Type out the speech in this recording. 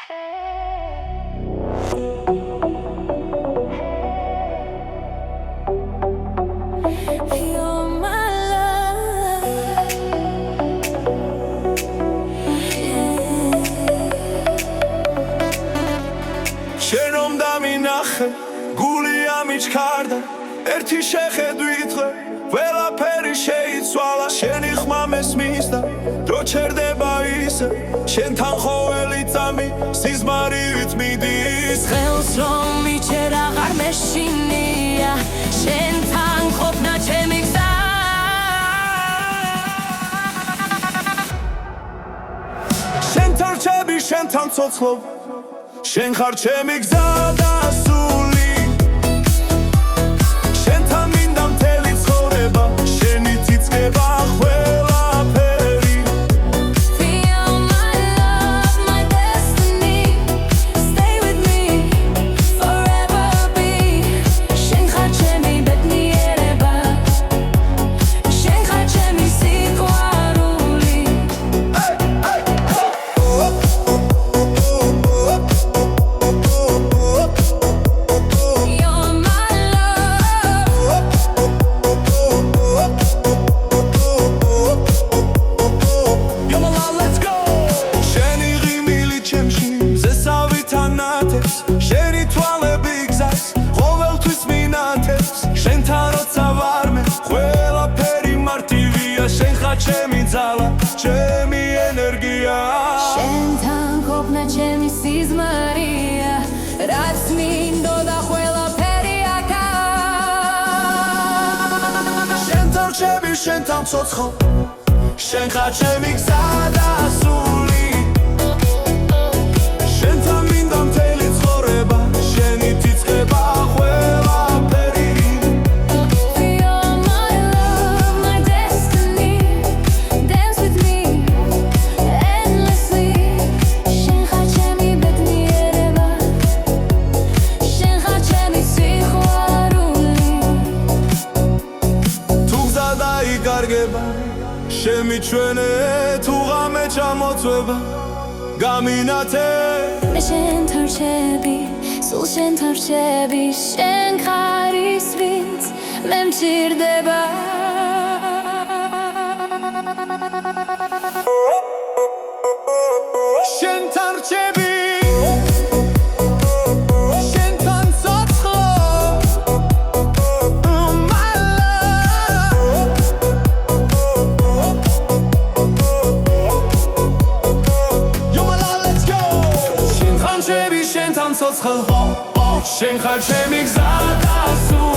Შეnom დამინახე გული ამიჩქარდა ერთი შეხედვით ყველაფერი შეიცვალა შენი ხმა მესმის და დრო ჩერდება ისე შენთან ყოველი წამი სიზმარით მიდის ხელს რომ მიჩერ აღარ მეშინია შენთან ყოფნა ჩემი გზა შენთან რჩები შენთან ცოცხლობ შენ ხარ ჩემი გზა და სული შენთან მინდა მთელი ცხოვრება შენით იწყება ყველაფერი Feel my love, my destiny Stay with me, forever be შენ ხარ ჩემი ბედნიერება შენ ხარ ჩემი სიყვარული შენი თვალები გზას ყოველთვის მინათებს შენთან როცა ვარ მე ყველაფერი მარტივია შენ ხარ ჩემი ძალა ჩემი ენერგია შენთან ყოფნა ჩემი სიზმარია რაც მინდოდა ყველაფერი აქაა შენთან რჩები შენთან ცოცხლობ შენ ხარ ჩემი გზა და სული შენთან მინდა მთელი ცხოვრება შენით იწყება ყველაფერი Feel my love, my destiny Dance with me endlessly შენ ხარ ჩემი ბედნიერება შენ ხარ ჩემი სიყვარული თუ გზა დაიკარგება შემიჩვენე თუ ღამე ჩამოწვება გამინათე მე შენთან რჩები, სულ შენთან რჩები შენ ხარ ის ვინც მე მჭირდება შენთან რჩები შენთან ცოცხლობ my love You're my love, let's go შენთან რჩები შენთან ცოცხლობ შენ ხარ ჩემი გზა და სული